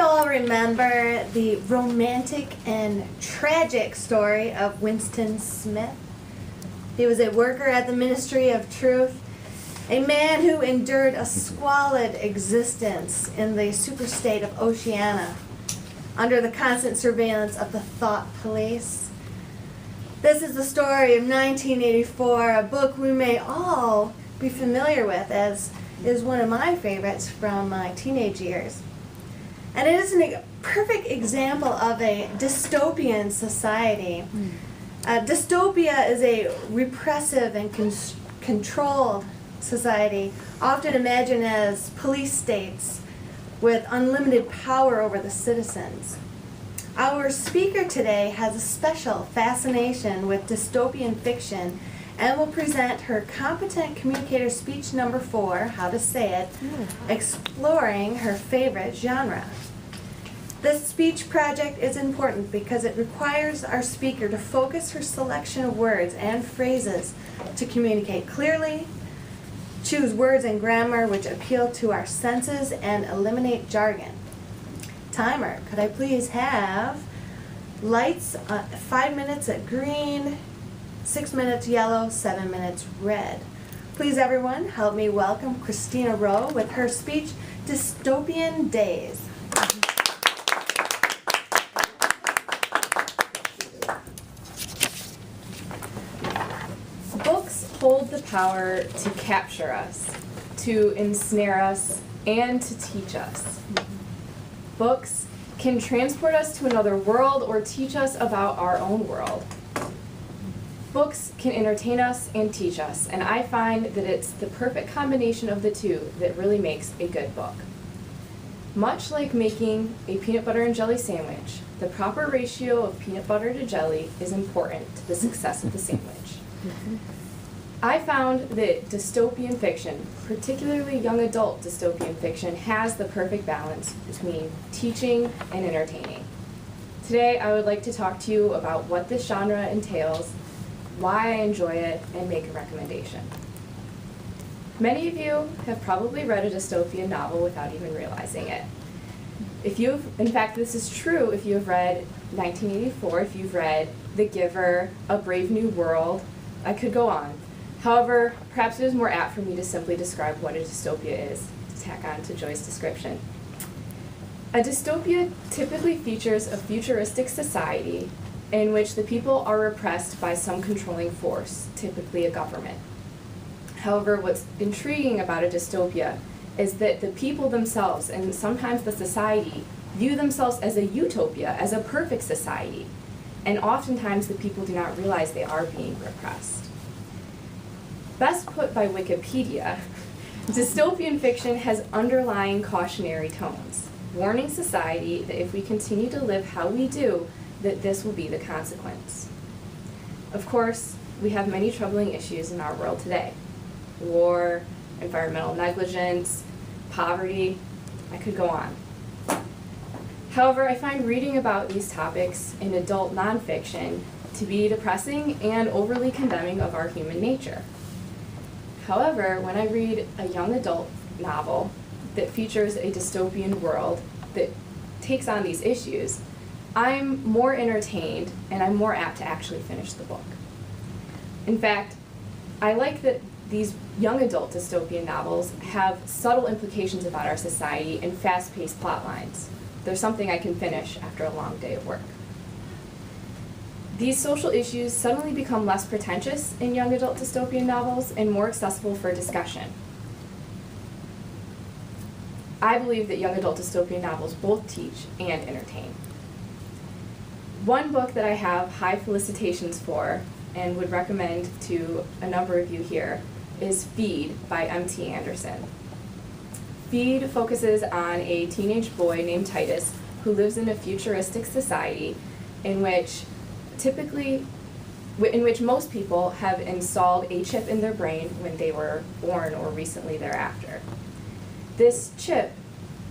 all remember the romantic and tragic story of Winston Smith? He was a worker at the Ministry of Truth, a man who endured a squalid existence in the superstate of Oceania under the constant surveillance of the thought police. This is the story of 1984, a book we may all be familiar with, as is one of my favorites from my teenage years. And it is a perfect example of a dystopian society. Dystopia is a repressive and controlled society, often imagined as police states with unlimited power over the citizens. Our speaker today has a special fascination with dystopian fiction and will present her Competent Communicator Speech number 4, How to Say It, exploring her favorite genre. This speech project is important because it requires our speaker to focus her selection of words and phrases to communicate clearly, choose words and grammar which appeal to our senses, and eliminate jargon. Timer, could I please have lights 5 minutes at green, 6 minutes yellow, 7 minutes red. Please everyone help me welcome Kristina Roe with her speech, Dystopian Days. Books hold the power to capture us, to ensnare us, and to teach us. Books can transport us to another world or teach us about our own world. Books can entertain us and teach us, and I find that it's the perfect combination of the two that really makes a good book. Much like making a peanut butter and jelly sandwich, the proper ratio of peanut butter to jelly is important to the success of the sandwich. I found that dystopian fiction, particularly young adult dystopian fiction, has the perfect balance between teaching and entertaining. Today, I would like to talk to you about what this genre entails, why I enjoy it, and make a recommendation. Many of you have probably read a dystopian novel without even realizing it. In fact, this is true if you have read 1984, if you've read The Giver, A Brave New World, I could go on. However, perhaps it is more apt for me to simply describe what a dystopia is, to tack on to Joy's description. A dystopia typically features a futuristic society in which the people are repressed by some controlling force, typically a government. However, what's intriguing about a dystopia is that the people themselves, and sometimes the society, view themselves as a utopia, as a perfect society, and oftentimes the people do not realize they are being repressed. Best put by Wikipedia, dystopian fiction has underlying cautionary tones, warning society that if we continue to live how we do, that this will be the consequence. Of course, we have many troubling issues in our world today. War, environmental negligence, poverty, I could go on. However, I find reading about these topics in adult nonfiction to be depressing and overly condemning of our human nature. However, when I read a young adult novel that features a dystopian world that takes on these issues, I'm more entertained and I'm more apt to actually finish the book. In fact, I like that these young adult dystopian novels have subtle implications about our society and fast-paced plot lines. They're something I can finish after a long day of work. These social issues suddenly become less pretentious in young adult dystopian novels and more accessible for discussion. I believe that young adult dystopian novels both teach and entertain. One book that I have high felicitations for and would recommend to a number of you here is Feed by M.T. Anderson. Feed focuses on a teenage boy named Titus who lives in a futuristic society in which most people have installed a chip in their brain when they were born or recently thereafter. This chip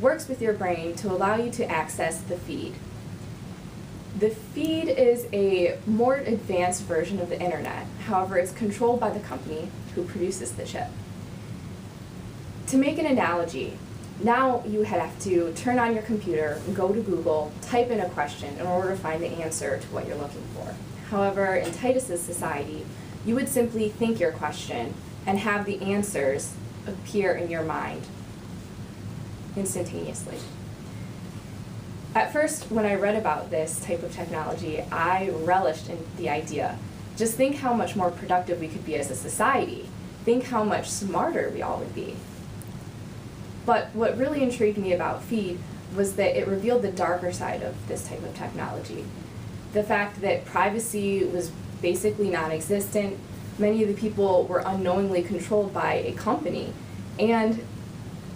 works with your brain to allow you to access the feed. The feed is a more advanced version of the internet. However, it's controlled by the company who produces the chip. To make an analogy, Now you have to turn on your computer, go to Google, type in a question in order to find the answer to what you're looking for. However, in Titus's society, you would simply think your question and have the answers appear in your mind instantaneously. At first, when I read about this type of technology, I relished in the idea. Just think how much more productive we could be as a society. Think how much smarter we all would be. But what really intrigued me about Feed was that it revealed the darker side of this type of technology. The fact that privacy was basically non-existent, many of the people were unknowingly controlled by a company, and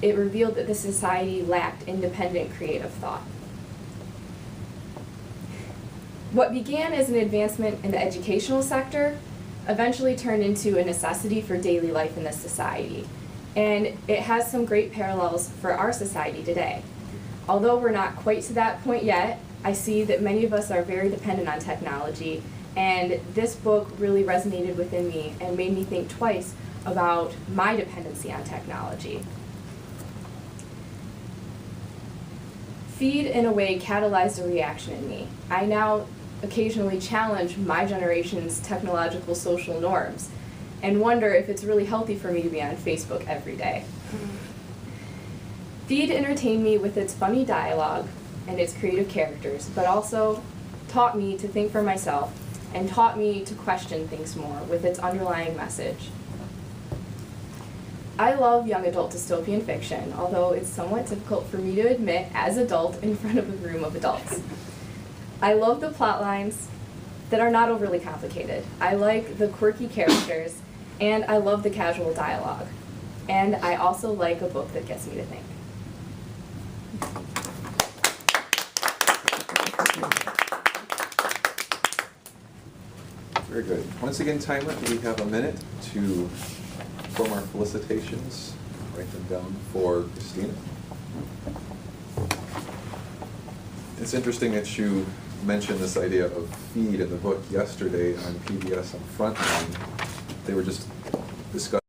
it revealed that the society lacked independent creative thought. What began as an advancement in the educational sector eventually turned into a necessity for daily life in this society. And it has some great parallels for our society today. Although we're not quite to that point yet, I see that many of us are very dependent on technology, and this book really resonated within me and made me think twice about my dependency on technology. Feed, in a way, catalyzed a reaction in me. I now occasionally challenge my generation's technological social norms and wonder if it's really healthy for me to be on Facebook every day. Feed entertained me with its funny dialogue and its creative characters, but also taught me to think for myself and taught me to question things more with its underlying message. I love young adult dystopian fiction, although it's somewhat difficult for me to admit as an adult in front of a room of adults. I love the plot lines that are not overly complicated. I like the quirky characters, and I love the casual dialogue. And I also like a book that gets me to think. Very good. Once again, timer, we have a minute to form our felicitations. Write them down for Kristina. It's interesting that you mentioned this idea of Feed in the book yesterday on PBS on Frontline. They were just discussing